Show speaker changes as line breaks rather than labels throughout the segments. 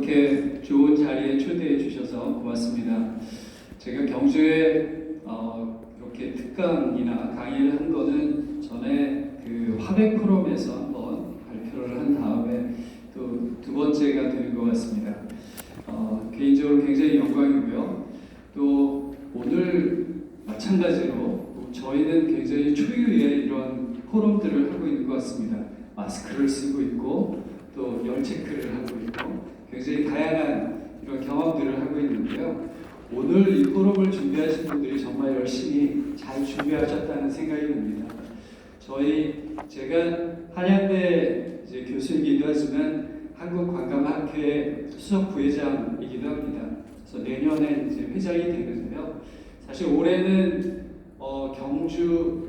이렇게 좋은 자리에 초대해 주셔서 고맙습니다. 제가 경주에 이렇게 특강이나 강의를 한 거는 전에 그 화백 포럼에서 한번 발표를 한 다음에 또 두 번째가 되는 것 같습니다. 개인적으로 굉장히 영광이고요. 또 오늘 마찬가지로 저희는 굉장히 초유의 이런 포럼들을 하고 있는 것 같습니다. 마스크를 쓰고 있고 또 열 체크를 하고 있고 굉장히 다양한 이런 경험들을 하고 있는데요. 오늘 이 포럼을 준비하신 분들이 정말 열심히 잘 준비하셨다는 생각이 듭니다. 제가 한양대 교수이기도 하지만 한국관광학회 수석 부회장이기도 합니다. 그래서 내년에 회장이 되는데요. 사실 올해는 경주,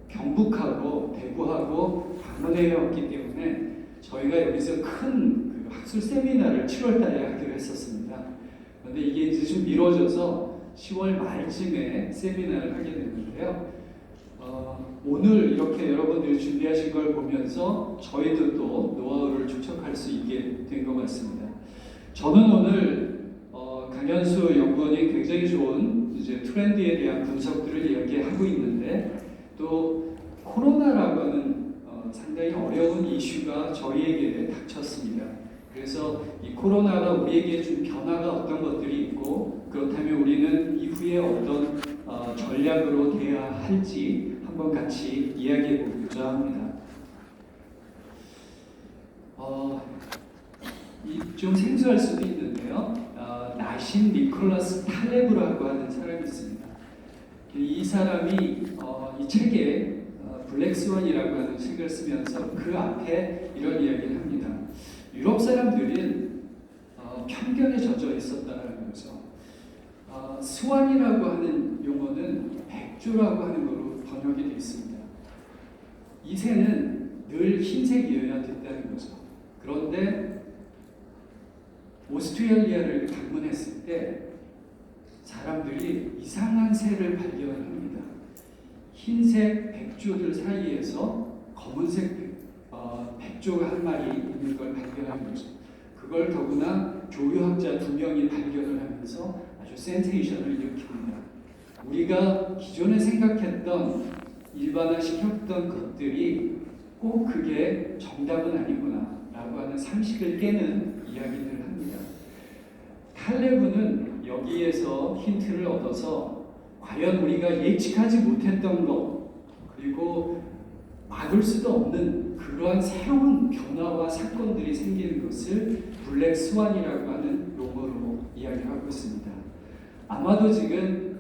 경북하고 대구하고 방문회였기 때문에 저희가 여기서 큰 그 학술 세미나를 7월달에 하기로 했었습니다. 그런데 이게 이제 좀 미뤄져서 10월 말쯤에 세미나를 하게 됐는데요. 오늘 이렇게 여러분들이 준비하신 걸 보면서 저희도 또 노하우를 축적할 수 있게 된 것 같습니다. 저는 오늘 강현수 연구원이 굉장히 좋은 트렌드에 대한 분석들을 이야기하고 있는데 또 코로나라고 하는 상당히 어려운 이슈가 저희에게 닥쳤습니다. 그래서 이 코로나가 우리에게 준 변화가 어떤 것들이 있고 그렇다면 우리는 이후에 어떤 전략으로 대해야 할지 한번 같이 이야기해 보고자 합니다. 좀 생소할 수도 있는데요. 나심 니콜라스 탈레브라고 하는 사람이 있습니다. 이 사람이 이 책에 블랙스완이라고 하는 책을 쓰면서 그 앞에 이런 이야기를 합니다. 유럽 사람들은 편견에 젖어 있었다는 거죠. 스완이라고 하는 용어는 백조라고 하는 것으로 번역이 되어 있습니다. 이 새는 늘 흰색이어야 됐다는 거죠. 그런데 오스트레일리아를 방문했을 때 사람들이 이상한 새를 발견합니다. 흰색 백조들 사이에서 검은색 백조가 한 마리 있는 걸 발견한 거죠. 그걸 더구나 조류학자 2명이 발견을 하면서 아주 센세이션을 일으킵니다. 우리가 기존에 생각했던 일반화시켰던 것들이 꼭 그게 정답은 아니구나 라고 하는 상식을 깨는 이야기들을 합니다. 탈레브는 여기에서 힌트를 얻어서 과연 우리가 예측하지 못했던 것 그리고 막을 수도 없는 그러한 새로운 변화와 사건들이 생기는 것을 블랙 스완이라고 하는 용어로 이야기하고 있습니다. 아마도 지금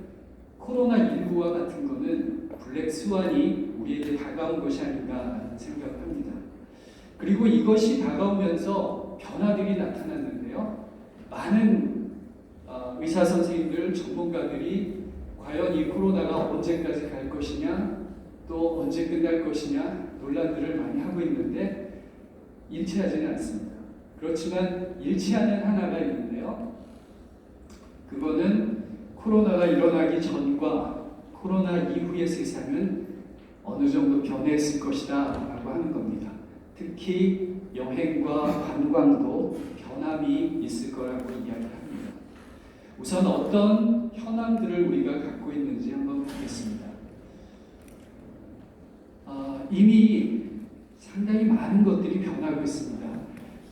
코로나19와 같은 것은 블랙 스완이 우리에게 다가온 것이 아닌가 하는 생각을 합니다. 그리고 이것이 다가오면서 변화들이 나타났는데요. 많은 의사 선생님들, 전문가들이 과연 이 코로나가 언제까지 갈 것이냐 또 언제 끝날 것이냐 논란들을 많이 하고 있는데 일치하지는 않습니다. 그렇지만 일치하는 하나가 있는데요. 그거는 코로나가 일어나기 전과 코로나 이후의 세상은 어느 정도 변했을 것이다 라고 하는 겁니다. 특히 여행과 관광도 변함이 있을 거라고 이야기합니다. 우선 어떤 현황들을 우리가 갖고 있는지 한번 보겠습니다. 이미 상당히 많은 것들이 변하고 있습니다.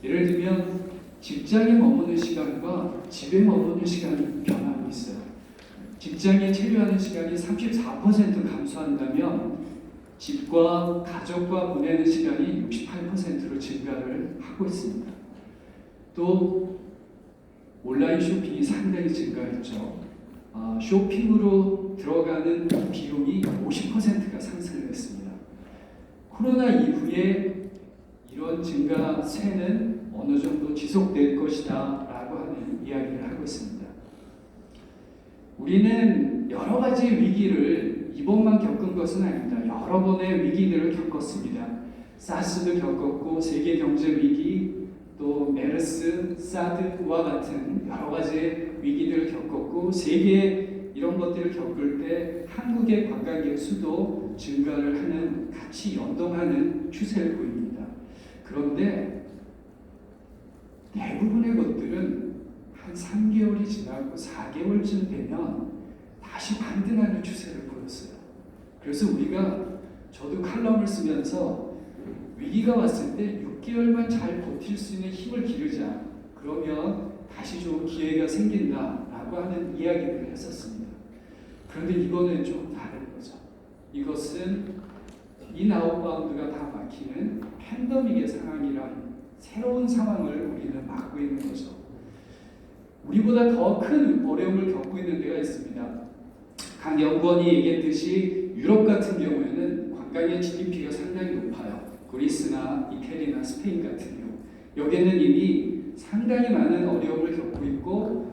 예를 들면 직장에 머무는 시간과 집에 머무는 시간이 변하고 있어요. 직장에 체류하는 시간이 34% 감소한다면 집과 가족과 보내는 시간이 68%로 증가를 하고 있습니다. 또 온라인 쇼핑이 상당히 증가했죠. 쇼핑으로 들어가는 비용이 50%가 상승을 했습니다. 코로나 이후에 이런 증가세는 어느 정도 지속될 것이다 라고 하는 이야기를 하고 있습니다. 우리는 여러 가지 위기를 이번만 겪은 것은 아닙니다. 여러 번의 위기들을 겪었습니다. 사스도 겪었고 세계 경제 위기, 또 메르스, 사드와 같은 여러 가지 위기들을 겪었고 세계 이런 것들을 겪을 때 한국의 관광객 수도 증가를 하는 같이 연동하는 추세를 보입니다. 그런데 대부분의 것들은 한 3개월이 지나고 4개월쯤 되면 다시 반등하는 추세를 보였어요. 그래서 저도 칼럼을 쓰면서 위기가 왔을 때 6개월만 잘 버틸 수 있는 힘을 기르자. 그러면 다시 좋은 기회가 생긴다라고 하는 이야기를 했었습니다. 그런데 이거는 좀 다른 거죠. 이것은 인아웃바운드가 다 막히는 팬데믹의 상황이란 새로운 상황을 우리는 맞고 있는 거죠. 우리보다 더 큰 어려움을 겪고 있는 데가 있습니다. 강 연구원이 얘기했듯이 유럽 같은 경우에는 관광의 GDP가 상당히 높아요. 그리스나 이태리나 스페인 같은 경우. 여기는 이미 상당히 많은 어려움을 겪고 있고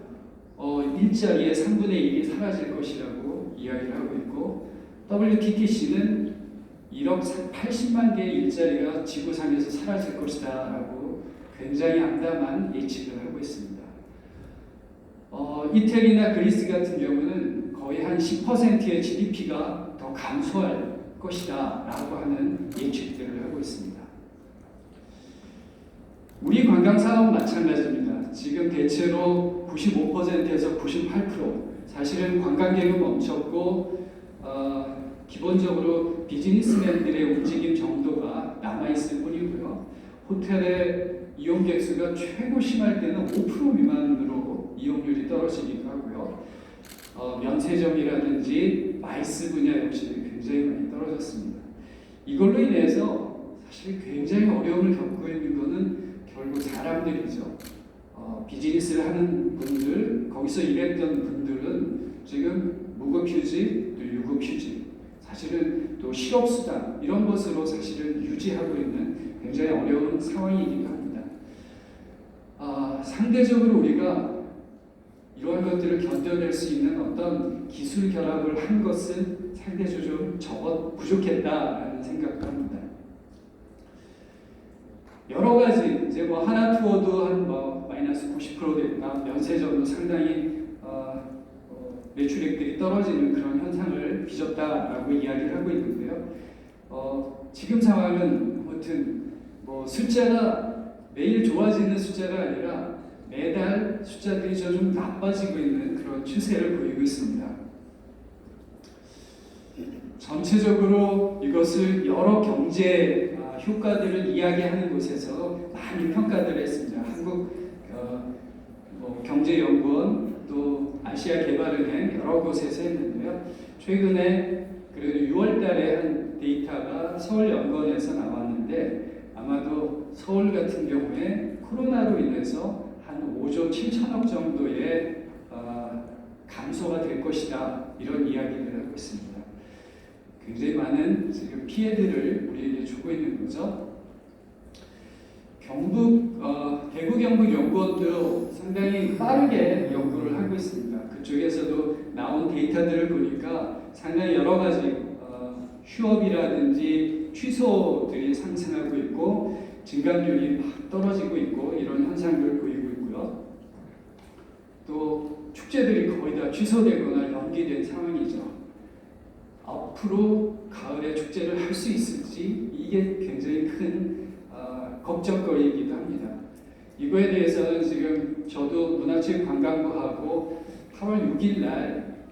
일자리의 3분의 1이 사라질 것이라고 이야기를 하고 있고 WTTC는 1억 80만 개의 일자리가 지구상에서 사라질 것이다 라고 굉장히 암담한 예측을 하고 있습니다. 이태리나 그리스 같은 경우는 거의 한 10%의 GDP가 더 감소할 것이다 라고 하는 예측들을 하고 있습니다. 우리 관광산업 마찬가지입니다. 지금 대체로 95%에서 98% 사실은 관광객은 멈췄고 기본적으로 비즈니스맨들의 움직임 정도가 남아있을 뿐이고요. 호텔의 이용객 수가 최고 심할 때는 5% 미만으로 이용률이 떨어지기도 하고요. 면세점이라든지 마이스 분야 역시 굉장히 많이 떨어졌습니다. 이걸로 인해서 사실 굉장히 어려움을 겪고 있는 것은 결국 사람들이죠. 비즈니스를 하는 분들, 거기서 일했던 분들은 지금 무급휴직, 또 유급휴직, 사실은 또 실업수당 이런 것으로 사실은 유지하고 있는 굉장히 어려운 상황이기도 합니다. 상대적으로 우리가 이러한 것들을 견뎌낼 수 있는 어떤 기술 결합을 한 것은 상대적으로 좀 부족했다라는 생각도 합니다. 여러 가지 이제 하나 투어도 한 마이너스 90% 됐다. 면세점도 상당히 매출액들이 떨어지는 그런 현상을 빚었다라고 이야기를 하고 있는데요. 지금 상황은 아무튼 숫자가 매일 좋아지는 숫자가 아니라 매달 숫자들이 좀 나빠지고 있는 그런 추세를 보이고 있습니다. 전체적으로 이것을 여러 경제 효과들을 이야기하는 곳에서 많이 평가들을 했습니다. 한국 경제연구원 또 아시아개발은행 여러 곳에서 했는데요. 최근에 그래도 6월달에 한 데이터가 서울연구원에서 나왔는데 아마도 서울 같은 경우에 코로나로 인해서 한 5조 7천억 정도의 감소가 될 것이다 이런 이야기를 하고 있습니다. 굉장히 많은 지금 피해들을 우리에게 주고 있는 거죠. 대구 경북 연구원도 상당히 빠르게 연구를 하고 있습니다. 그쪽에서도 나온 데이터들을 보니까 상당히 여러 가지 휴업이라든지 취소들이 상승하고 있고 증감률이 막 떨어지고 있고 이런 현상들을 보이고 있고요. 또 축제들이 거의 다 취소되거나 연기된 상황이죠. 앞으로 가을에 축제를 할 수 있을지 이게 굉장히 큰 걱정거리이기도 합니다. 이거에 대해서는 지금 저도 문화체육관광부하고 8월 6일 날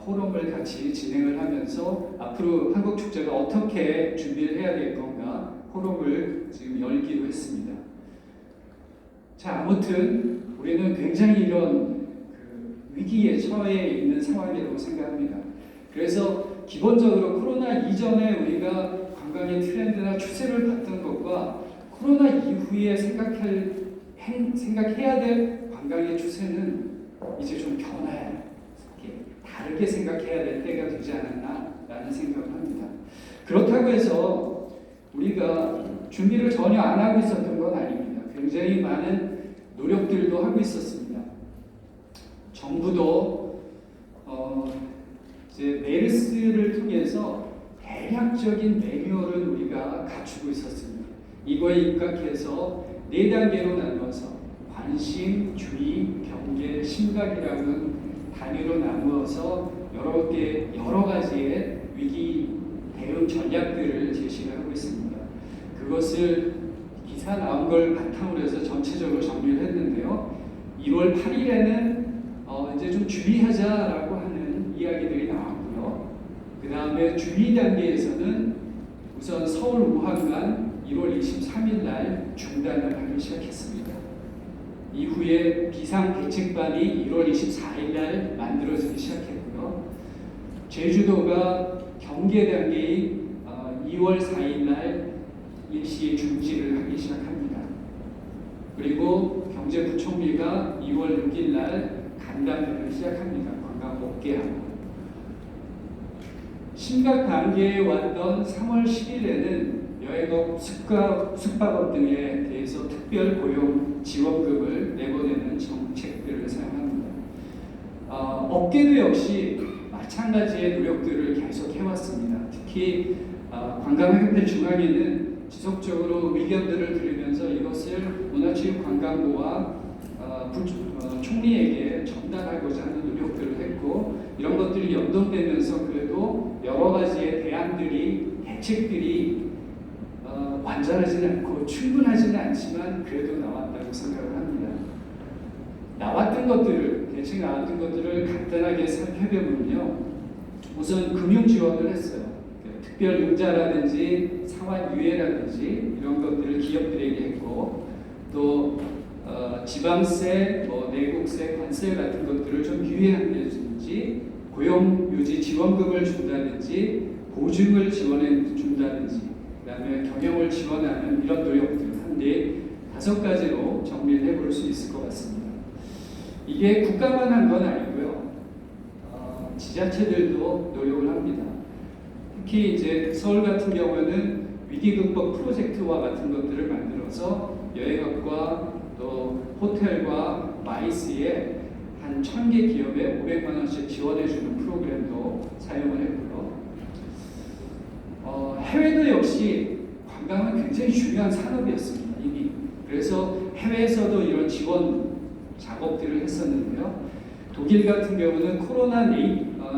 포럼을 같이 진행을 하면서 앞으로 한국축제가 어떻게 준비를 해야 될 건가 포럼을 지금 열기로 했습니다. 자, 아무튼 우리는 굉장히 이런 위기에 처해 있는 상황이라고 생각합니다. 그래서 기본적으로 코로나 이전에 우리가 관광의 트렌드나 추세를 봤던 것과 코로나 이후에 생각해야 될 관광의 추세는 이제 좀 변화해요. 다르게 생각해야 될 때가 되지 않았나라는 생각을 합니다. 그렇다고 해서 우리가 준비를 전혀 안 하고 있었던 건 아닙니다. 굉장히 많은 노력들도 하고 있었습니다. 정부도 이제 메르스를 통해서 대략적인 매뉴얼을 우리가 갖추고 있었습니다. 이거에 입각해서 4단계로 나누어서 관심, 주의, 경계, 심각이라는 단위로 나누어서 여러 가지의 위기 대응 전략들을 제시를 하고 있습니다. 그것을 기사 나온 걸 바탕으로 해서 전체적으로 정리를 했는데요. 1월 8일에는 이제 좀 주의하자라고 하는 이야기들이 나왔고요. 그 다음에 주의 단계에서는 우선 서울 우한간 1월 23일 날 중단을 하기 시작했습니다. 이후에 비상대책반이 1월 24일 날 만들어지기 시작했고요. 제주도가 경계 단계인 2월 4일 날 일시 중지를 하기 시작합니다. 그리고 경제부총리가 2월 6일 날 간담회를 시작합니다. 관광 복귀하고. 심각 단계에 왔던 3월 10일에는 여행업, 숙박업 등에 대해서 특별 고용 지원금을 내보내는 정책들을 사용합니다. 업계도 역시 마찬가지의 노력들을 계속 해왔습니다. 특히 관광협회 중앙회는 지속적으로 의견들을 들으면서 이것을 문화체육관광부와 총리에게 전달하고자 하는 노력들을 했고, 이런 것들이 연동되면서 그래도 여러 가지의 대안들이, 대책들이 완전하지는 않고 충분하지는 않지만 그래도 나왔다고 생각을 합니다. 대책 나왔던 것들을 간단하게 살펴보면요. 우선 금융 지원을 했어요. 특별 융자라든지 상환 유예라든지 이런 것들을 기업들에게 했고, 또 지방세, 내국세, 관세 같은 것들을 좀 유예한다든지, 고용 유지 지원금을 준다든지, 보증을 지원해 준다든지, 그다음에 경영을 지원하는 이런 노력들 한데 5가지로 정리를 해볼 수 있을 것 같습니다. 이게 국가만 한 건 아니고요. 지자체들도 노력을 합니다. 특히 이제 서울 같은 경우는 위기 극복 프로젝트와 같은 것들을 만들어서 여행업과 또 호텔과 마이스에 한 1000개 기업에 500만 원씩 지원해주는 프로그램도 사용을 했고요. 해외도 역시 관광은 굉장히 중요한 산업이었습니다. 이미. 그래서 해외에서도 이런 지원 작업들을 했었는데요. 독일 같은 경우는 코로나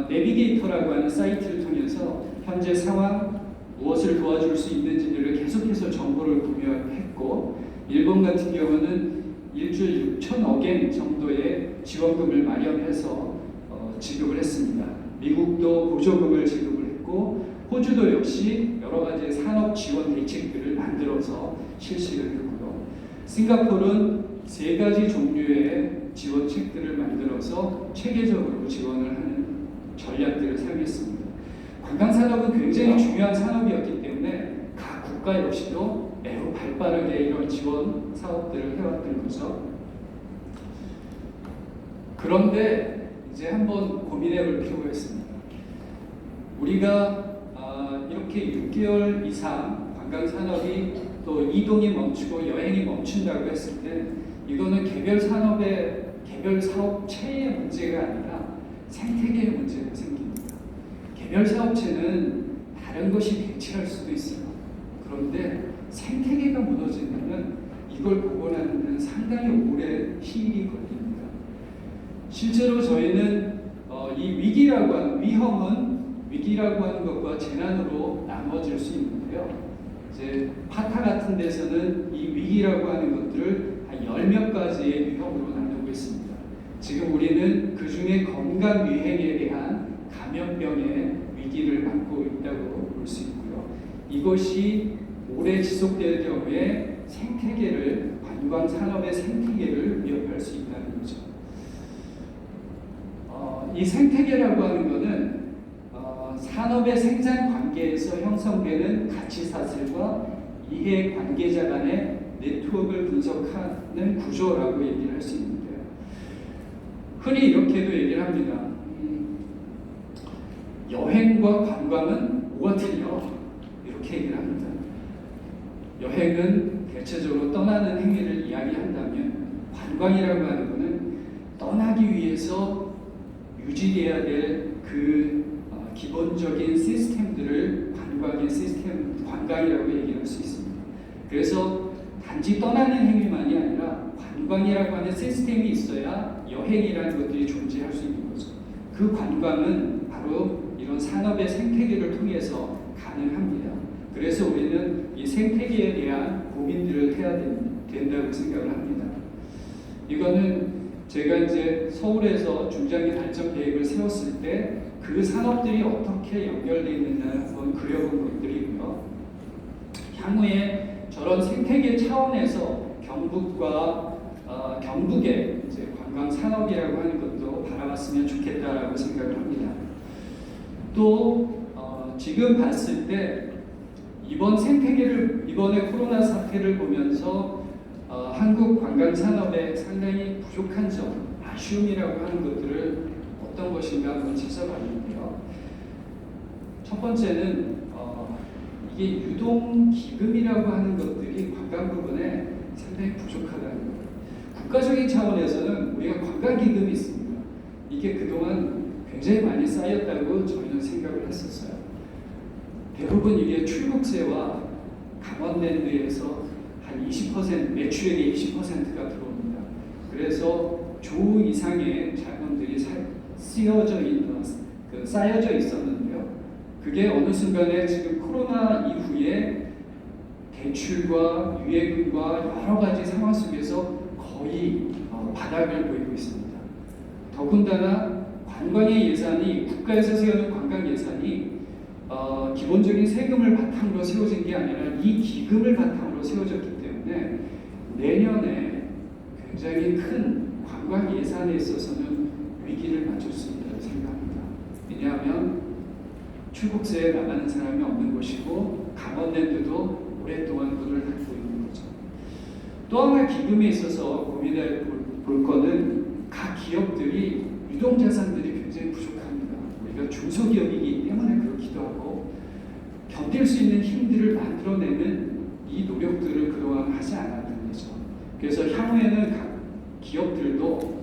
내비게이터라고 하는 사이트를 통해서 현재 상황, 무엇을 도와줄 수 있는지를 계속해서 정보를 공유했고, 일본 같은 경우는 일주일 6,000억엔 정도의 지원금을 마련해서 지급을 했습니다. 미국도 보조금을 지급을 했고, 호주도 역시 여러 가지 산업 지원 대책들을 만들어서 실시를 했고요. 싱가포르는 3가지 종류의 지원책들을 만들어서 체계적으로 지원을 하는 전략들을 사용했습니다. 관광산업은 굉장히 중요한 산업이었기 때문에 각 국가 역시도 매우 발빠르게 이런 지원 사업들을 해왔던 거죠. 그런데 이제 한번 고민해 볼 필요가 있습니다. 우리가 이렇게 6개월 이상 관광산업이 또 이동이 멈추고 여행이 멈춘다고 했을 때 이거는 개별 사업체의 문제가 아니라 생태계의 문제가 생깁니다. 개별 사업체는 다른 것이 대체할 수도 있어요. 그런데 생태계가 무너지면 이걸 복원하는 데는 상당히 오래 시일이 걸립니다. 실제로 저희는 이 위기라고 하는 것과 재난으로 나눠질 수 있는데요. 이제 파타 같은 데서는 이 위기라고 하는 것들을 한 10몇 가지의 위험으로 나누고 있습니다. 지금 우리는 그 중에 건강 유행에 대한 감염병의 위기를 맞고 있다고 볼 수 있고요. 이것이 오래 지속될 경우에 관광 산업의 생태계를 위협할 수 있다는 거죠. 이 생태계라고 하는 것은 산업의 생산 관계에서 형성되는 가치 사슬과 이해 관계자 간의 네트워크를 분석하는 구조라고 얘기를 할 수 있는데요. 흔히 이렇게도 얘기를 합니다. 여행과 관광은 뭐가 틀려? 이렇게 얘기를 합니다. 여행은 대체적으로 떠나는 행위를 이야기한다면, 관광이라고 하는 것은 떠나기 위해서 유지돼야 될 기본적인 시스템들을 관광이라고 얘기할 수 있습니다. 그래서 단지 떠나는 행위만이 아니라 관광이라고 하는 시스템이 있어야 여행이라는 것들이 존재할 수 있는 거죠. 그 관광은 바로 이런 산업의 생태계를 통해서 가능합니다. 그래서 우리는 이 생태계에 대한 고민들을 해야 된다고 생각을 합니다. 이거는 제가 이제 서울에서 중장기 발전 계획을 세웠을 때 그 산업들이 어떻게 연결되어 있느냐를 한번 그려본 것들이고요. 향후에 저런 생태계 차원에서 경북의 이제 관광 산업이라고 하는 것도 바라봤으면 좋겠다라고 생각을 합니다. 또 지금 봤을 때 이번에 코로나 사태를 보면서 한국 관광 산업에 상당히 부족한 점, 아쉬움이라고 하는 것들을 어떤 것인가 한번 찾아봤는데요. 첫 번째는 이게 유동 기금이라고 하는 것들이 관광 부분에 상당히 부족하다는 거예요. 국가적인 차원에서는 우리가 관광 기금이 있습니다. 이게 그동안 굉장히 많이 쌓였다고 저희는 생각을 했었어요. 대부분 이게 출국세와 강원랜드에서 한 20% 매출액의 20%가 들어옵니다. 그래서 조 이상의 자금들이 쌓여져 있었는데요. 그게 어느 순간에 지금 코로나 이후에 대출과 유예금과 여러 가지 상황 속에서 거의 바닥을 보이고 있습니다. 더군다나 관광의 예산이 국가에서 세우는 관광 예산이 기본적인 세금을 바탕으로 세워진 게 아니라 이 기금을 바탕으로 세워졌기 때문에 내년에 굉장히 큰 관광 예산에 있어서는 위기를 맞을 수 있다고 생각합니다. 왜냐하면 출국세에 나가는 사람이 없는 곳이고 강원랜드도 오랫동안 문을 닫고 있는 거죠. 또 하나 기금에 있어서 고민해 볼 거는 각 기업들이 유동자산들이 굉장히 부족합니다. 우리가 중소기업이기 때문에 그렇기도 하고 견딜 수 있는 힘들을 만들어내는 이 노력들을 그동안 하지 않았던 거죠. 그래서 향후에는 각 기업들도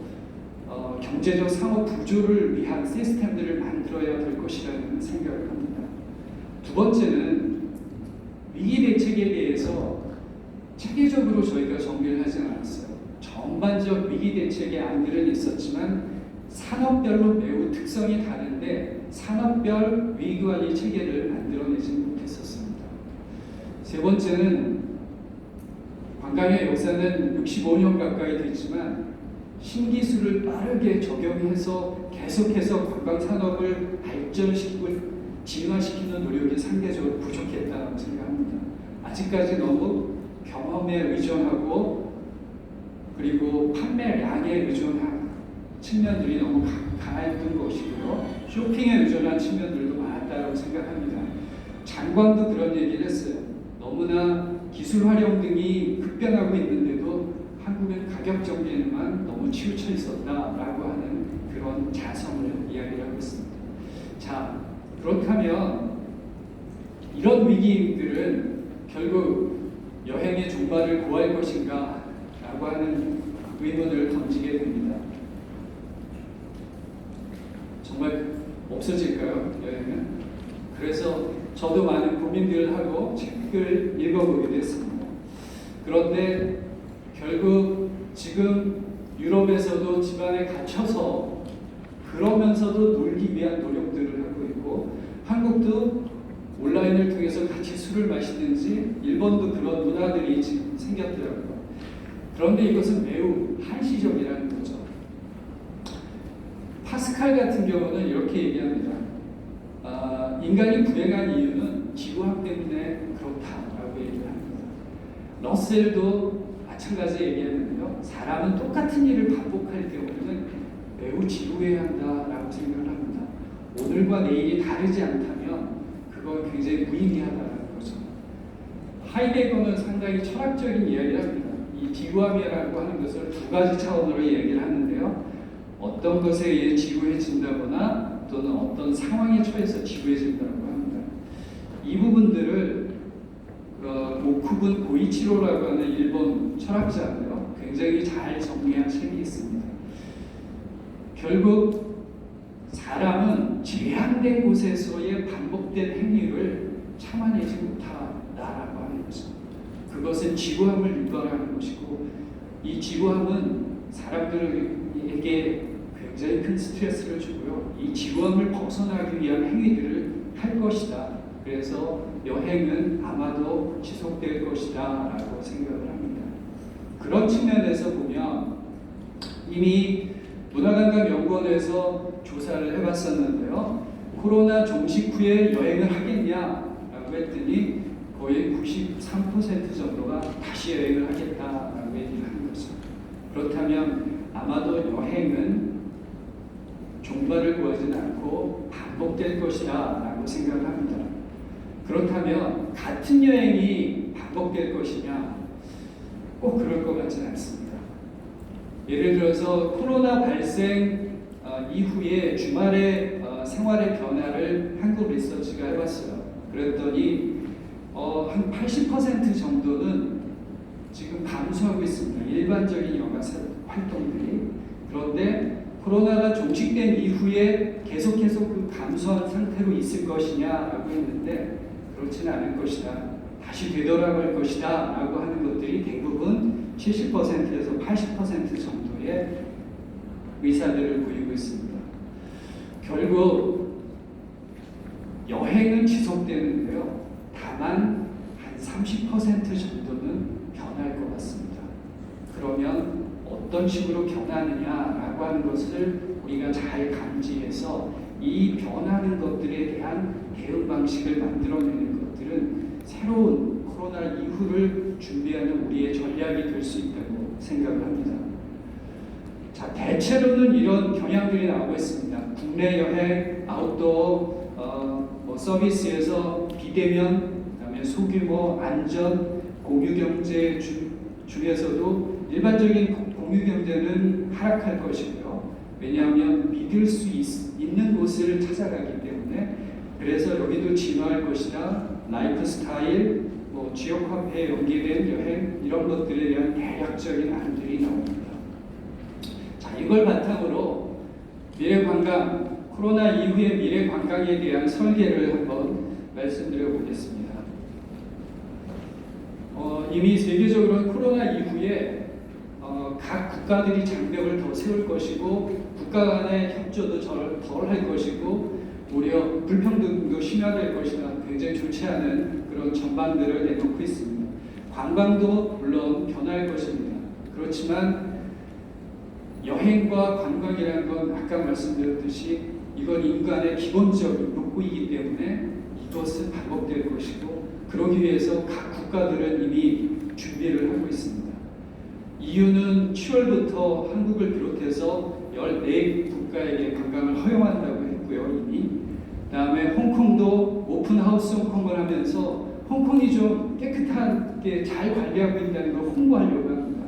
경제적 상호 구조를 위한 시스템들을 만들어야 될 것이라는 생각을 합니다. 두 번째는 위기 대책에 대해서 체계적으로 저희가 정비를 하지 않았어요. 전반적 위기 대책의 안들은 있었지만 산업별로 매우 특성이 다른데 산업별 위기관리 체계를 만들어내지 못했었습니다. 세 번째는 관광의 역사는 65년 가까이 됐지만 신기술을 빠르게 적용해서 계속해서 관광 산업을 발전시키고 진화시키는 노력이 상대적으로 부족했다고 생각합니다. 아직까지 너무 경험에 의존하고 그리고 판매량에 의존한 측면들이 너무 강했던 것이고요. 쇼핑에 의존한 측면들도 많았다고 생각합니다. 장관도 그런 얘기를 했어요. 너무나 기술 활용 등이 급변하고 있는데도 한국은 가격 정비에만 너무 치우쳐 있었다라고 하는 그런 자성을 이야기를 하고 있습니다. 자, 그렇다면 이런 위기들은 결국 여행의 종말을 고할 것인가 라고 하는 의문을 던지게 됩니다. 정말 없어질까요, 여행은? 그래서 저도 많은 고민들을 하고 책을 읽어보게 됐습니다. 그런데 결국 지금 유럽에서도 집안에 갇혀서 그러면서도 놀기 위한 노력들을 하고 있고 한국도 온라인을 통해서 같이 술을 마시든지 일본도 그런 문화들이 지금 생겼더라고요. 그런데 이것은 매우 한시적이라는 거죠. 파스칼 같은 경우는 이렇게 얘기합니다. 인간이 불행한 이유는 지구학 때문에 그렇다라고 얘기를 합니다. 러셀도 마찬가지 얘기했는데요. 사람은 똑같은 일을 반복할 경우에는 매우 지루해야 한다라고 생각을 합니다. 오늘과 내일이 다르지 않다면 그건 굉장히 무의미하다는 거죠. 하이데거는 상당히 철학적인 이야기를 합니다. 이 지루함이라고 하는 것을 두 가지 차원으로 얘기를 하는데요. 어떤 것에 의해 지루해진다거나 또는 어떤 상황에 처해서 지루해진다고 합니다. 이 부분들을 모쿠분 고이치로라고 하는 일본 철학자인데요. 굉장히 잘 정리한 책이 있습니다. 결국 사람은 제한된 곳에서의 반복된 행위를 참아내지 못하다라고 하는 것입니다. 그것은 지루함을 유발하는 것이고 이 지루함은 사람들에게 굉장히 큰 스트레스를 주고요. 이 지루함을 벗어나기 위한 행위들을 할 것이다 그래서 여행은 아마도 지속될 것이다 라고 생각을 합니다. 그런 측면에서 보면 이미 문화관광연구원에서 조사를 해봤었는데요. 코로나 종식 후에 여행을 하겠냐라고 했더니 거의 93% 정도가 다시 여행을 하겠다라고 얘기를 하는 거죠. 그렇다면 아마도 여행은 종말을 구하지는 않고 반복될 것이다 라고 생각을 합니다. 그렇다면 같은 여행이 반복될 것이냐? 꼭 그럴 것 같지는 않습니다. 예를 들어서 코로나 발생 이후에 주말에 생활의 변화를 한국 리서치가 해봤어요. 그랬더니 한 80% 정도는 지금 감소하고 있습니다. 일반적인 여가 활동들이. 그런데 코로나가 종식된 이후에 계속해서 그 감소한 상태로 있을 것이냐라고 했는데 그렇지는 않을 것이다. 다시 되돌아갈 것이다 라고 하는 것들이 대부분 70%에서 80% 정도의 의사들을 보이고 있습니다. 결국 여행은 지속되는데요. 다만 한 30% 정도는 변할 것 같습니다. 그러면 어떤 식으로 변하느냐라고 하는 것을 우리가 잘 감지해서 이 변하는 것들에 대한 대응 방식을 만들어내는 것들은 새로운 코로나 이후를 준비하는 우리의 전략이 될 수 있다고 생각을 합니다. 자, 대체로는 이런 경향들이 나오고 있습니다. 국내 여행, 아웃도어, 서비스에서 비대면, 그다음에 소규모, 안전, 공유경제 중에서도 일반적인 공유경제는 하락할 것이고요. 왜냐하면 믿을 수 있는 곳을 찾아가기 때문에 그래서 여기도 진화할 것이다. 라이프 스타일, 지역 화폐에 연계된 여행 이런 것들에 대한 대략적인 안들이 나옵니다. 자, 이걸 바탕으로 미래 관광, 코로나 이후의 미래 관광에 대한 설계를 한번 말씀드려 보겠습니다. 이미 세계적으로 코로나 이후에 각 국가들이 장벽을 더 세울 것이고 국가 간의 협조도 덜 할 것이고 오히려 불평등도 심화될 것이다. 굉장히 좋지 않은 그런 전망들을 내놓고 있습니다. 관광도 물론 변할 것입니다. 그렇지만 여행과 관광이라는 건 아까 말씀드렸듯이 이건 인간의 기본적인 욕구이기 때문에 이것은 반복될 것이고 그러기 위해서 각 국가들은 이미 준비를 하고 있습니다. EU는 7월부터 한국을 비롯해서 14국가에게 관광을 허용한다고 했고요. 이미 그 다음에 홍콩도 오픈하우스 홍콩을 하면서 홍콩이 좀 깨끗하게 잘 관리하고 있다는 걸 홍보하려고 합니다.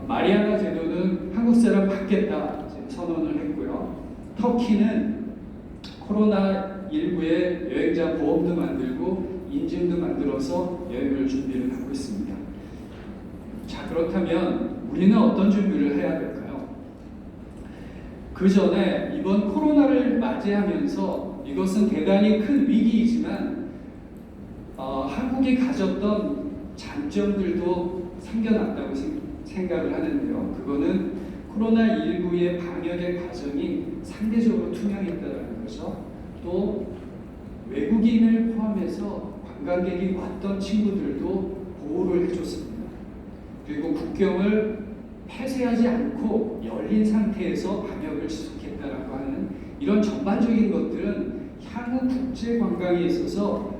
마리아나 제도는 한국 사람 받겠다 선언을 했고요. 터키는 코로나19의 여행자 보험도 만들고 인증도 만들어서 여행을 준비를 하고 있습니다. 자, 그렇다면 우리는 어떤 준비를 해야 될까요? 그 전에 이번 코로나를 맞이하면서 이것은 대단히 큰 위기이지만 한국이 가졌던 장점들도 생겨났다고 생각을 하는데요. 그거는 코로나19의 방역의 과정이 상대적으로 투명했다는 거죠. 또 외국인을 포함해서 관광객이 왔던 친구들도 보호를 해줬습니다. 그리고 국경을 폐쇄하지 않고 열린 상태에서 방역을 지속했다라고 하는 이런 전반적인 것들은 향후 국제 관광에 있어서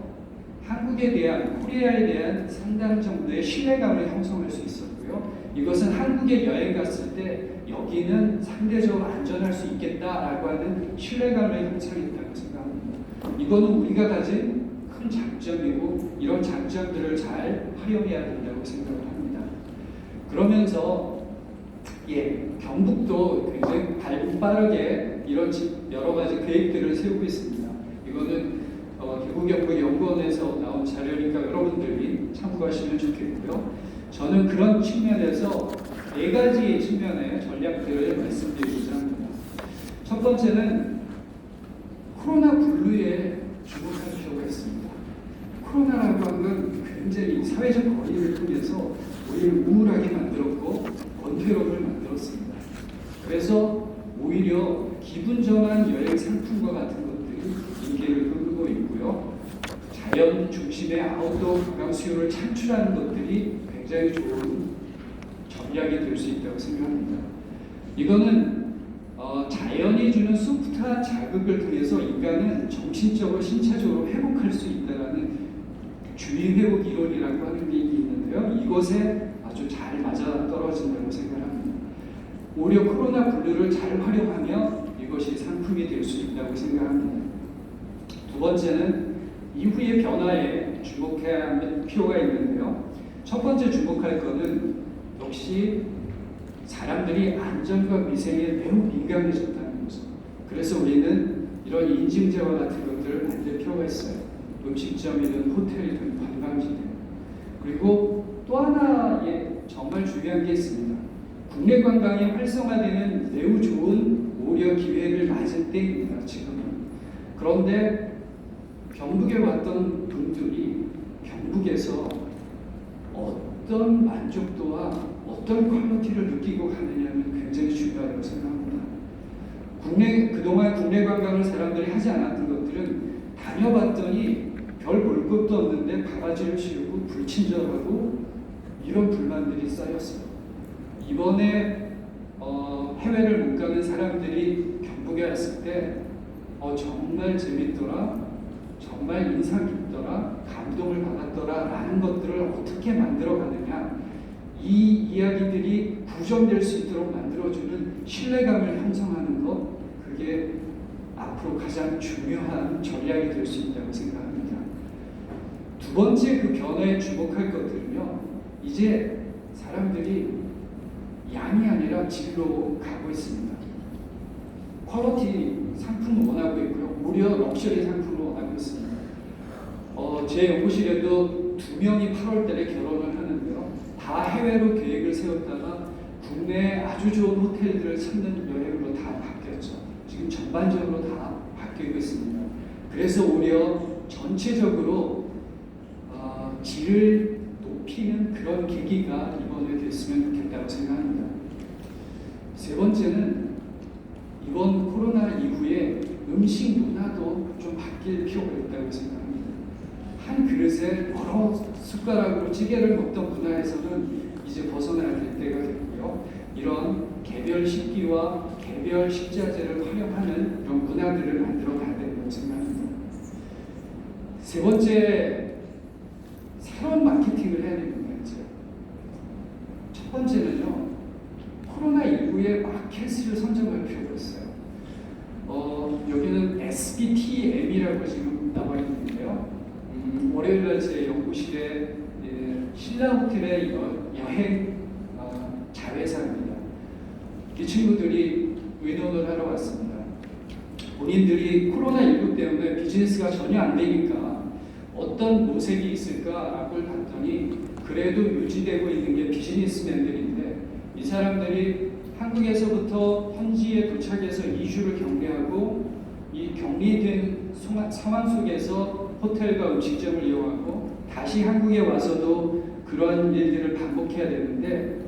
한국에 대한 코리아에 대한 상당 정도의 신뢰감을 형성할 수 있었고요. 이것은 한국에 여행 갔을 때 여기는 상대적으로 안전할 수 있겠다라고 하는 신뢰감을 형성했다고 생각합니다. 이거는 우리가 가진 큰 장점이고 이런 장점들을 잘 활용해야 된다고 생각을 합니다. 그러면서 경북도 굉장히 빠르게 이런 여러 가지 계획들을 세우고 있습니다. 이거는 대구경북연구원에서 나온 자료니까 여러분들이 참고하시면 좋겠고요. 저는 그런 측면에서 4가지 측면의 전략들을 말씀드리고자 합니다. 첫 번째는 코로나 블루에 주목할 필요가 있습니다. 코로나라고 하는 건 굉장히 사회적 거리를 통해서 우리를 우울하게 만들었고 권태로움을 만들었습니다. 그래서 오히려 기분 전환 여행 상품과 같은 것들이 인기를 끌고 부분도 있고요. 자연 중심의 아웃도어 관광 수요를 창출하는 것들이 굉장히 좋은 전략이 될 수 있다고 생각합니다. 이거는 자연이 주는 소프트한 자극을 통해서 인간은 정신적으로 신체적으로 회복할 수 있다는 주의 회복 이론이라고 하는 게 있는데요. 이것에 아주 잘 맞아 떨어진다고 생각합니다. 오히려 코로나 블루를 잘 활용하며 이것이 상품이 될 수 있다고 생각합니다. 두 번째는 이후의 변화에 주목해야 할 필요가 있는데요. 첫 번째 주목할 것은 역시 사람들이 안전과 위생에 매우 민감해졌다는 거죠. 그래서 우리는 이런 인증제와 같은 것들을 만들 필요가 있어요. 음식점이든 호텔이든 관광지든. 그리고 또 하나의 정말 중요한 게 있습니다. 국내 관광이 활성화되는 매우 좋은 오히려 기회를 맞을 때입니다. 지금은. 그런데 경북에 왔던 분들이 경북에서 어떤 만족도와 어떤 퀄리티를 느끼고 가느냐는 굉장히 중요하다고 생각합니다. 그동안 국내 관광을 사람들이 하지 않았던 것들은 다녀봤더니 별 볼 것도 없는데 바가지를 씌우고 불친절하고 이런 불만들이 쌓였어요. 이번에 해외를 못 가는 사람들이 경북에 왔을 때 정말 재밌더라, 정말 인상 깊더라, 감동을 받았더라 라는 것들을 어떻게 만들어 가느냐, 이 이야기들이 구전될 수 있도록 만들어주는 신뢰감을 형성하는 것, 그게 앞으로 가장 중요한 전략이 될 수 있다고 생각합니다. 두 번째 그 변화에 주목할 것들은요, 이제 사람들이 양이 아니라 질로 가고 있습니다. 퀄리티 상품을 원하고 있고요, 무려 럭셔리 상품을 원하고 있습니다. 제 연구실에도 2명이 8월 달에 결혼을 하는데요, 다 해외로 계획을 세웠다가 국내 아주 좋은 호텔들을 찾는 여행으로 다 바뀌었죠. 지금 전반적으로 다 바뀌고 있습니다. 그래서 오히려 전체적으로 질을 높이는 그런 계기가 이번에 됐으면 좋겠다고 생각합니다. 세 번째는 이번 코로나 이후에 음식 문화도 좀 바뀔 필요가 있다고 생각합니다. 한 그릇에 여러 숟가락으로 찌개를 먹던 문화에서는 이제 벗어나야 될 때가 됐고요. 이런 개별 식기와 개별 식자재를 활용하는 이런 문화들을 만들어 가야 된다고 생각합니다. 세 번째, 새로운 마케팅을 해야 됩니다. 이제. 첫 번째는요, 코로나19의 마켓을 선정할 필요가 있어요. 여기는 SBTM이라고 지금 나와 있는데요. 월요일날 제 연구실에 신라 호텔의 여행 자회사입니다. 이 친구들이 의논을 하러 왔습니다. 본인들이 코로나19 때문에 비즈니스가 전혀 안 되니까 어떤 모색이 있을까라고 봤더니 그래도 유지되고 있는 게 비즈니스맨들인데, 이 사람들이 한국에서부터 현지에 도착해서 2주를 격리하고 이 격리된 상황 속에서 호텔과 음식점을 이용하고 다시 한국에 와서도 그러한 일들을 반복해야 되는데,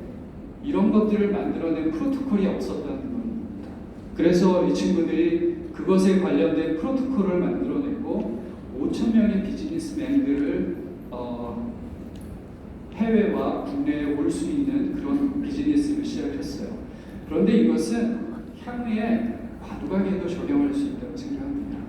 이런 것들을 만들어낸 프로토콜이 없었다는 겁니다. 그래서 이 친구들이 그것에 관련된 프로토콜을 만들어내고 5,000명의 비즈니스맨들을 해외와 국내에 올 수 있는 그런 비즈니스를 시작했어요. 그런데 이것은 향후에 관광에도 적용할 수 있다고 생각합니다.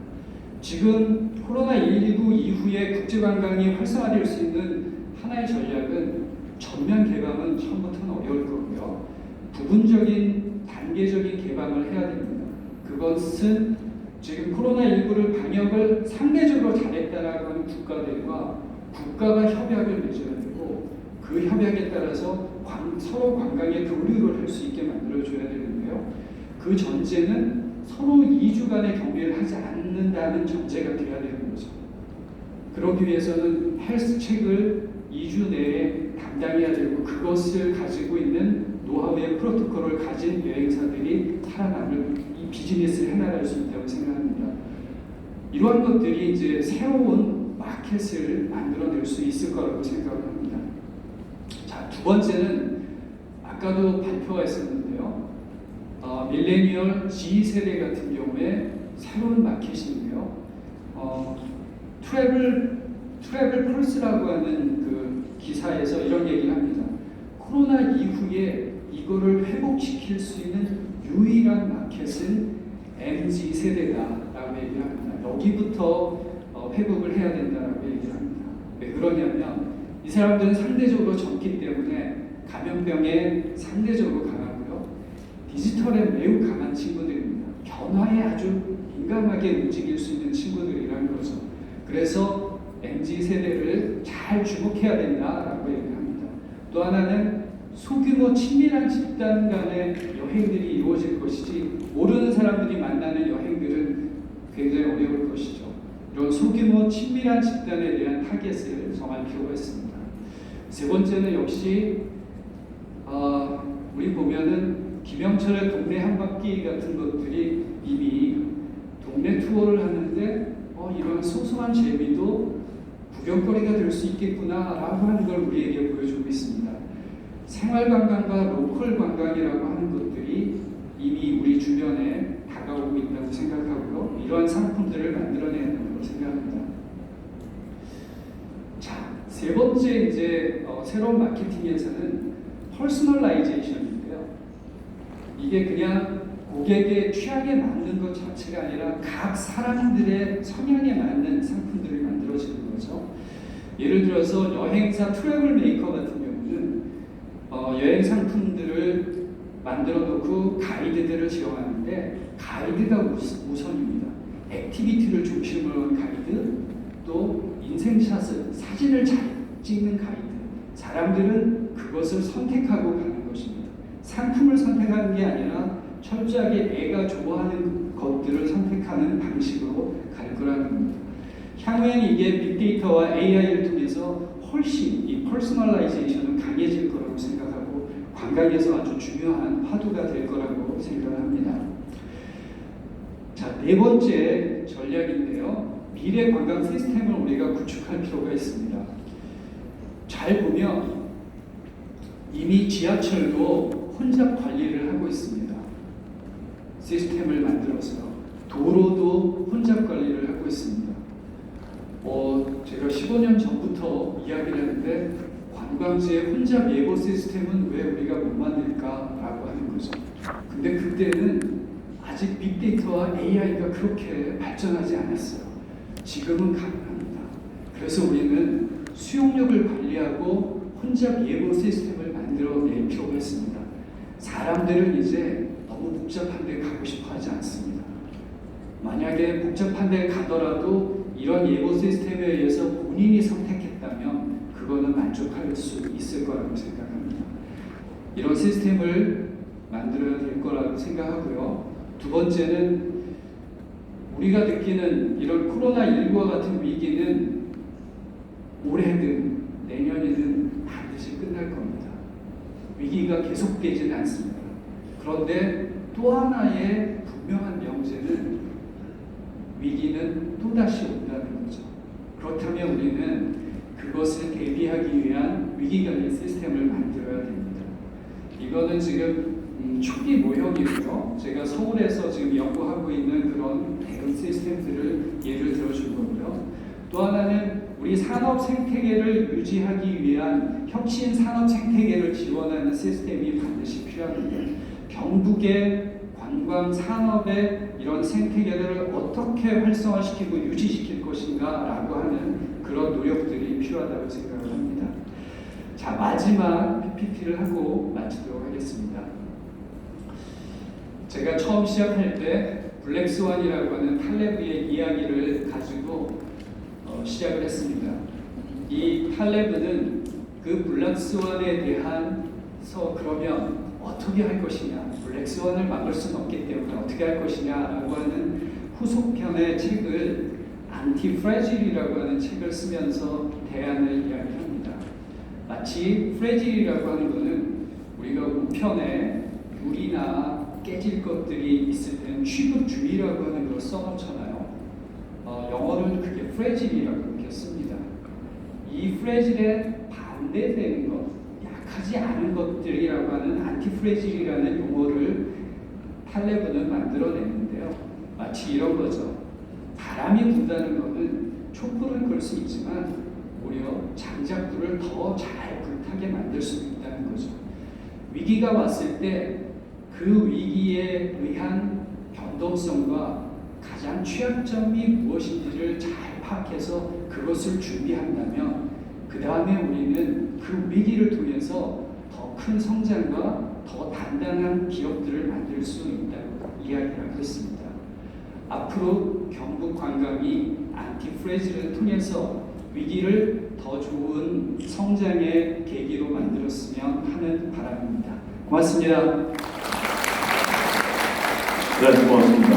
지금 코로나19 이후에 국제관광이 활성화될 수 있는 하나의 전략은 전면 개방은 처음부터는 어려울 거고요. 부분적인 단계적인 개방을 해야 됩니다. 그것은 지금 코로나19를 방역을 상대적으로 잘했다라고 하는 국가들과 국가가 협약을 맺어야 되고, 그 협약에 따라서 서로 관광에 교류를 할 수 있게 만들어줘야 되는데요. 그 전제는 서로 2주간의 격리를 하지 않는다는 전제가 돼야 되는 거죠. 그러기 위해서는 헬스책을 2주 내에 담당해야 되고, 그것을 가지고 있는 노하우의 프로토콜을 가진 여행사들이 살아남을 이 비즈니스를 해나갈 수 있다고 생각합니다. 이러한 것들이 이제 새로운 마켓을 만들어낼 수 있을 거라고 생각합니다. 자, 두 번째는 아까도 발표가 있었는데요. 밀레니얼 G세대 같은 경우에 새로운 마켓인데요. 트래블 펄스라고 하는 그 기사에서 이런 얘기를 합니다. 코로나 이후에 이거를 회복시킬 수 있는 유일한 마켓은 MZ 세대다라고 얘기를 합니다. 여기부터 회복을 해야 된다라고 얘기를 합니다. 왜 그러냐면 이 사람들은 상대적으로 젊기 때문에 감염병에 상대적으로 강하고요. 디지털에 매우 강한 친구들입니다. 변화에 아주 민감하게 움직일 수 있는 친구들이라는 거죠. 그래서 MZ 세대를 잘 주목해야 된다라고 얘기합니다. 또 하나는 소규모 친밀한 집단 간의 여행들이 이루어질 것이지 모르는 사람들이 만나는 여행들은 굉장히 어려울 것이죠. 이런 소규모 친밀한 집단에 대한 타겟을 정할 필요가 있습니다. 세 번째는 역시 우리 보면은 김영철의 동네 한 바퀴 같은 것들이 이미 동네 투어를 하는데 이런 소소한 재미도 구경거리가 될 수 있겠구나라고 하는 걸 우리에게 보여주고 있습니다. 생활관광과 로컬 관광이라고 하는 것들이 이미 우리 주변에 다가오고 있다고 생각하고요. 이러한 상품들을 만들어내야 된다고 생각합니다. 자, 세 번째 이제 새로운 마케팅에서는 퍼스널라이제이션인데요. 이게 그냥 고객의 취향에 맞는 것 자체가 아니라 각 사람들의 성향에 맞는 상품들을 만들어지는 거죠. 예를 들어서 여행사 트래블 메이커 같은 경우는 여행 상품들을 만들어 놓고 가이드들을 지원하는데 가이드가 우선입니다. 액티비티를 중심으로 한 가이드, 또 인생샷을 사진을 잘 찍는 가이드. 사람들은 그것을 선택하고 가는 것입니다. 상품을 선택하는 게 아니라 철저하게 애가 좋아하는 것들을 선택하는 방식으로 갈 거라는 겁니다. 향후에는 이게 빅데이터와 AI를 통해서 훨씬 이 퍼스널라이제이션은 강해질 거라고 생각하고 관광에서 아주 중요한 화두가 될 거라고 생각을 합니다. 자, 네 번째 전략인데요. 미래 관광 시스템을 우리가 구축할 필요가 있습니다. 잘 보면 이미 지하철도 혼잡 관리를 하고 있습니다. 시스템을 만들어서 도로도 혼잡 관리를 하고 있습니다. 제가 15년 전부터 이야기를 했는데 관광지의 혼잡 예보 시스템은 왜 우리가 못 만들까라고 하는 거죠. 근데 그때는 아직 빅데이터와 AI가 그렇게 발전하지 않았어요. 지금은 가능합니다. 그래서 우리는 수용력을 관리하고 혼잡 예보 시스템을 만들어낼 필요가 있습니다. 사람들은 이제 너무 복잡한 데 가고 싶어 하지 않습니다. 만약에 복잡한 데 가더라도 이런 예보 시스템에 의해서 본인이 선택했다면 그거는 만족할 수 있을 거라고 생각합니다. 이런 시스템을 만들어야 될 거라고 생각하고요. 두 번째는 우리가 느끼는 이런 코로나19와 같은 위기는 올해든 내년이든 반드시 끝날 겁니다. 위기가 계속되지는 않습니다. 그런데 또 하나의 분명한 명제는 위기는 또다시 온다는 거죠. 그렇다면 우리는 그것을 대비하기 위한 위기관리 시스템을 만들어야 됩니다. 이거는 지금 초기 모형이고요. 제가 서울에서 지금 연구하고 있는 그런 대응 시스템들을 예를 들어준 거고요. 또 하나는 우리 산업 생태계를 유지하기 위한 혁신 산업 생태계를 지원하는 시스템이 반드시 필요합니다. 경북의 관광 산업의 이런 생태계를 어떻게 활성화시키고 유지시킬 것인가라고 하는 그런 노력들이 필요하다고 생각을 합니다. 자, 마지막 PPT를 하고 마치도록 하겠습니다. 제가 처음 시작할 때 블랙스완이라고 하는 탈레브의 이야기를 가지고 시작을 했습니다. 이 탈레브는 그 블랙스완에 대해서 그러면 어떻게 할 것이냐, 블랙스완을 막을 수는 없기 때문에 어떻게 할 것이냐라고 하는 후속편의 책을 안티프레질이라고 하는 책을 쓰면서 대안을 이야기합니다. 마치 프레질이라고 하는 것은 우리가 우편에 유리나 깨질 것들이 있을 때는 취급주의라고 하는 걸 써놓잖아요. 영어로는 그게 프레질이라고 이렇게 씁니다. 이 프레질에 반대되는 것, 약하지 않은 것들이라고 하는 안티프레질이라는 용어를 탈레브는 만들어냈는데요. 마치 이런 거죠. 바람이 분다는 것은 촛불은 끌 수 있지만 오히려 장작불을 더 잘 불타게 만들 수 있다는 거죠. 위기가 왔을 때 그 위기에 의한 변동성과 가장 취약점이 무엇인지를 잘 파악해서 그것을 준비한다면 그 다음에 우리는 그 위기를 통해서 더 큰 성장과 더 단단한 기업들을 만들 수 있다고 이야기를 하고 있습니다. 앞으로 경북 관광이 안티프레즈를 통해서 위기를 더 좋은 성장의 계기로 만들었으면 하는 바람입니다. 고맙습니다.
네, 고맙습니다.